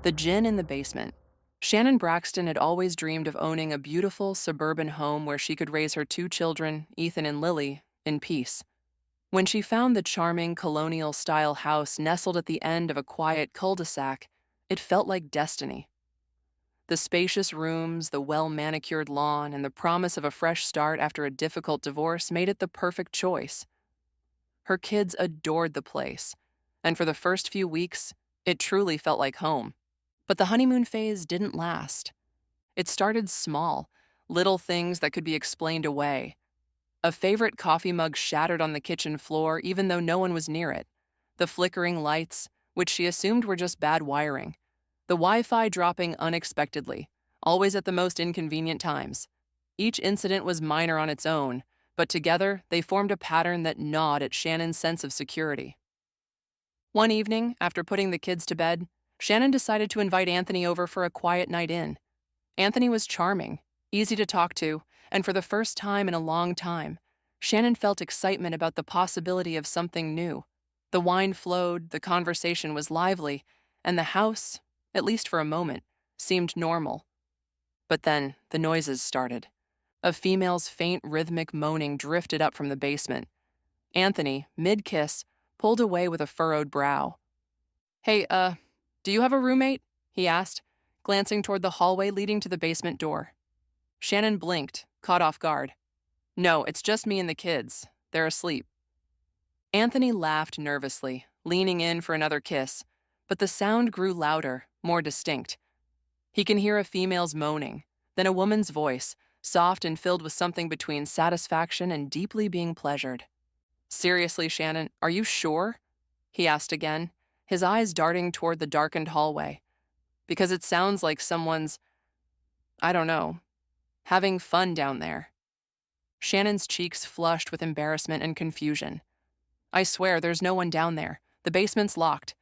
The Jinn in the basement. Shannon Braxton had always dreamed of owning a beautiful suburban home where she could raise her two children, Ethan and Lily, in peace. When she found the charming colonial-style house nestled at the end of a quiet cul-de-sac, it felt like destiny. The spacious rooms, the well-manicured lawn, and the promise of a fresh start after a difficult divorce made it the perfect choice. Her kids adored the place, and for the first few weeks, it truly felt like home. But the honeymoon phase didn't last. It started small, little things that could be explained away. A favorite coffee mug shattered on the kitchen floor even though no one was near it. The flickering lights, which she assumed were just bad wiring. The Wi-Fi dropping unexpectedly, always at the most inconvenient times. Each incident was minor on its own, but together they formed a pattern that gnawed at Shannon's sense of security. One evening, after putting the kids to bed, Shannon decided to invite Anthony over for a quiet night in. Anthony was charming, easy to talk to, and for the first time in a long time, Shannon felt excitement about the possibility of something new. The wine flowed, the conversation was lively, and the house, at least for a moment, seemed normal. But then the noises started. A female's faint rhythmic moaning drifted up from the basement. Anthony, mid-kiss, pulled away with a furrowed brow. "Hey, do you have a roommate?" he asked, glancing toward the hallway leading to the basement door. Shannon blinked, caught off guard. "No, it's just me and the kids. They're asleep." Anthony laughed nervously, leaning in for another kiss, but the sound grew louder, more distinct. He can hear a female's moaning, then a woman's voice, soft and filled with something between satisfaction and deeply being pleasured. "Seriously, Shannon, are you sure?" he asked again, his eyes darting toward the darkened hallway. "Because it sounds like someone's, I don't know, having fun down there." Shannon's cheeks flushed with embarrassment and confusion. "I swear there's no one down there. The basement's locked."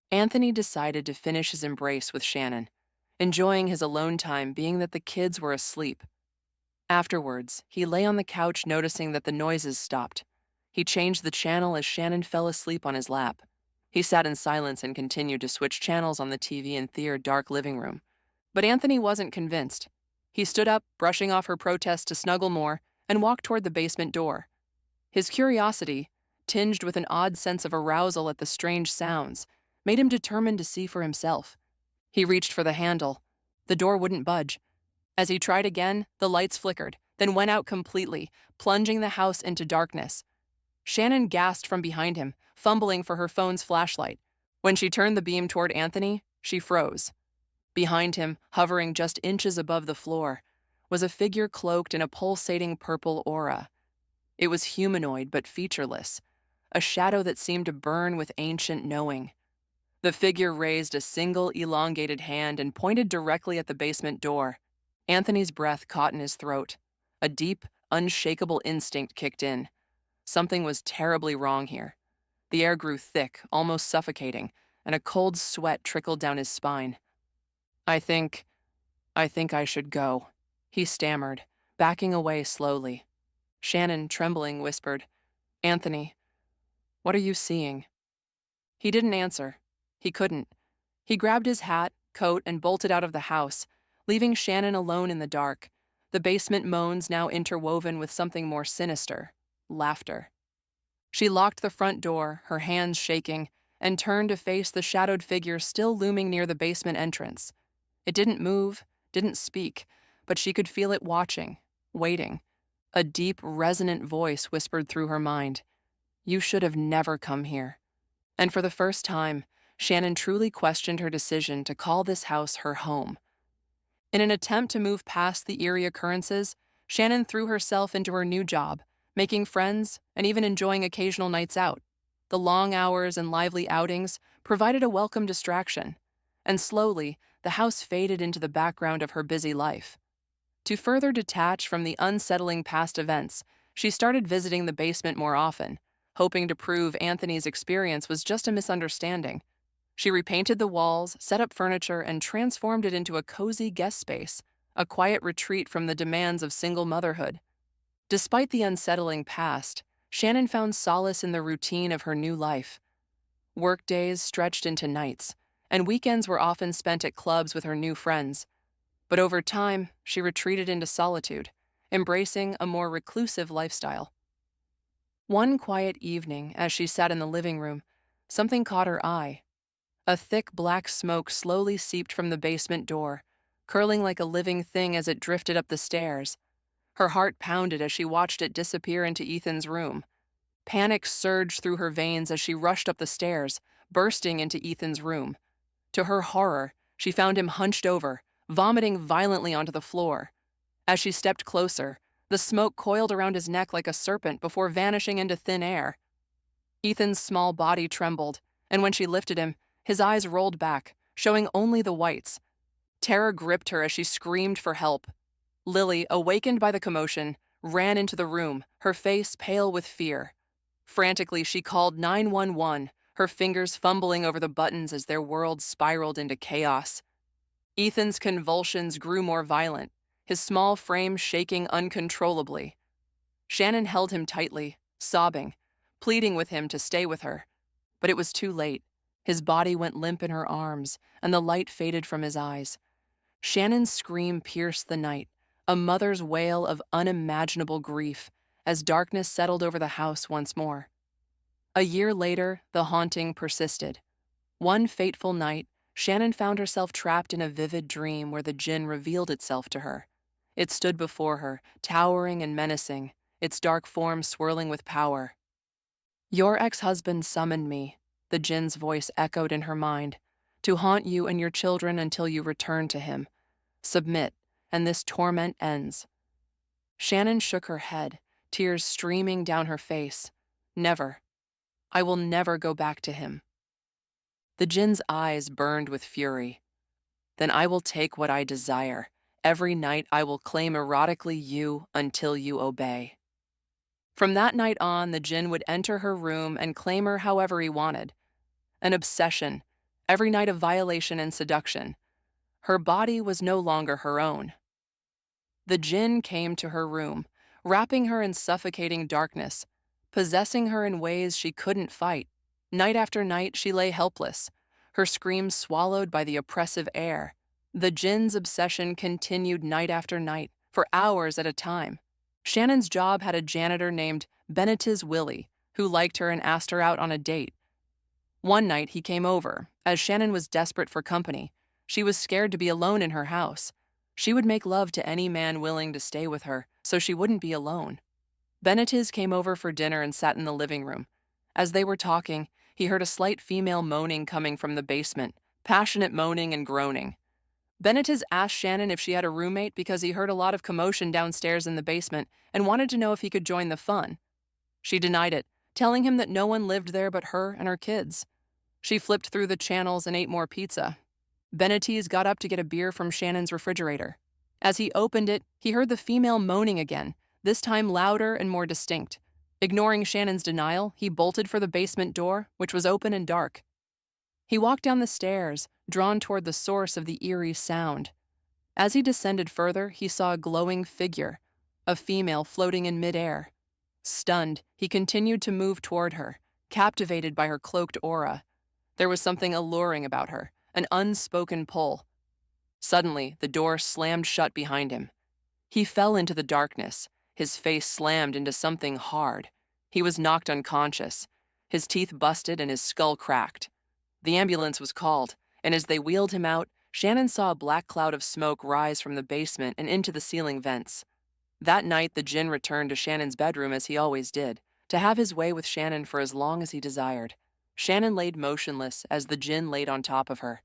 Anthony decided to finish his embrace with Shannon, enjoying his alone time being that the kids were asleep. Afterwards, he lay on the couch noticing that the noises stopped. He changed the channel as Shannon fell asleep on his lap. He sat in silence and continued to switch channels on the TV in their dark living room. But Anthony wasn't convinced. He stood up, brushing off her protest to snuggle more, and walked toward the basement door. His curiosity, tinged with an odd sense of arousal at the strange sounds, made him determined to see for himself. He reached for the handle. The door wouldn't budge. As he tried again, the lights flickered, then went out completely, plunging the house into darkness. Shannon gasped from behind him, fumbling for her phone's flashlight. When she turned the beam toward Anthony, she froze. Behind him, hovering just inches above the floor, was a figure cloaked in a pulsating purple aura. It was humanoid but featureless, a shadow that seemed to burn with ancient knowing. The figure raised a single elongated hand and pointed directly at the basement door. Anthony's breath caught in his throat. A deep, unshakable instinct kicked in. Something was terribly wrong here. The air grew thick, almost suffocating, and a cold sweat trickled down his spine. I think I should go," he stammered, backing away slowly. Shannon, trembling, whispered, "Anthony, what are you seeing?" He didn't answer. He couldn't. He grabbed his hat, coat, and bolted out of the house, leaving Shannon alone in the dark, the basement moans now interwoven with something more sinister, laughter. She locked the front door, her hands shaking, and turned to face the shadowed figure still looming near the basement entrance. It didn't move, didn't speak, but she could feel it watching, waiting. A deep, resonant voice whispered through her mind, "You should have never come here." And for the first time, Shannon truly questioned her decision to call this house her home. In an attempt to move past the eerie occurrences, Shannon threw herself into her new job, making friends and even enjoying occasional nights out. The long hours and lively outings provided a welcome distraction, and slowly, the house faded into the background of her busy life. To further detach from the unsettling past events, she started visiting the basement more often, hoping to prove Anthony's experience was just a misunderstanding. She repainted the walls, set up furniture, and transformed it into a cozy guest space, a quiet retreat from the demands of single motherhood. Despite the unsettling past, Shannon found solace in the routine of her new life. Work days stretched into nights, and weekends were often spent at clubs with her new friends. But over time, she retreated into solitude, embracing a more reclusive lifestyle. One quiet evening, as she sat in the living room, something caught her eye. A thick black smoke slowly seeped from the basement door, curling like a living thing as it drifted up the stairs. Her heart pounded as she watched it disappear into Ethan's room. Panic surged through her veins as she rushed up the stairs, bursting into Ethan's room. To her horror, she found him hunched over, vomiting violently onto the floor. As she stepped closer, the smoke coiled around his neck like a serpent before vanishing into thin air. Ethan's small body trembled, and when she lifted him, his eyes rolled back, showing only the whites. Terror gripped her as she screamed for help. Lily, awakened by the commotion, ran into the room, her face pale with fear. Frantically, she called 911, her fingers fumbling over the buttons as their world spiraled into chaos. Ethan's convulsions grew more violent, his small frame shaking uncontrollably. Shannon held him tightly, sobbing, pleading with him to stay with her. But it was too late. His body went limp in her arms, and the light faded from his eyes. Shannon's scream pierced the night, a mother's wail of unimaginable grief, as darkness settled over the house once more. A year later, the haunting persisted. One fateful night, Shannon found herself trapped in a vivid dream where the Jinn revealed itself to her. It stood before her, towering and menacing, its dark form swirling with power. "Your ex-husband summoned me," the Jinn's voice echoed in her mind, "to haunt you and your children until you return to him. Submit, and this torment ends." Shannon shook her head, tears streaming down her face. "Never. I will never go back to him." The Jinn's eyes burned with fury. "Then I will take what I desire. Every night I will claim erotically you until you obey." From that night on, the Jinn would enter her room and claim her however he wanted. An obsession, every night of violation and seduction. Her body was no longer her own. The Jinn came to her room, wrapping her in suffocating darkness, possessing her in ways she couldn't fight. Night after night, she lay helpless, her screams swallowed by the oppressive air. The Jinn's obsession continued night after night, for hours at a time. Shannon's job had a janitor named Benetiz who liked her and asked her out on a date. One night he came over, as Shannon was desperate for company. She was scared to be alone in her house. She would make love to any man willing to stay with her, so she wouldn't be alone. Benetiz came over for dinner and sat in the living room. As they were talking, he heard a slight female moaning coming from the basement, passionate moaning and groaning. Benetiz asked Shannon if she had a roommate because he heard a lot of commotion downstairs in the basement and wanted to know if he could join the fun. She denied it, telling him that no one lived there but her and her kids. She flipped through the channels and ate more pizza. Benetiz got up to get a beer from Shannon's refrigerator. As he opened it, he heard the female moaning again, this time louder and more distinct. Ignoring Shannon's denial, he bolted for the basement door, which was open and dark. He walked down the stairs, drawn toward the source of the eerie sound. As he descended further, he saw a glowing figure, a female floating in midair. Stunned, he continued to move toward her, captivated by her cloaked aura. There was something alluring about her, an unspoken pull. Suddenly, the door slammed shut behind him. He fell into the darkness, his face slammed into something hard. He was knocked unconscious, his teeth busted and his skull cracked. The ambulance was called, and as they wheeled him out, Shannon saw a black cloud of smoke rise from the basement and into the ceiling vents. That night, the Jinn returned to Shannon's bedroom as he always did, to have his way with Shannon for as long as he desired. Shannon laid motionless as the Jinn laid on top of her,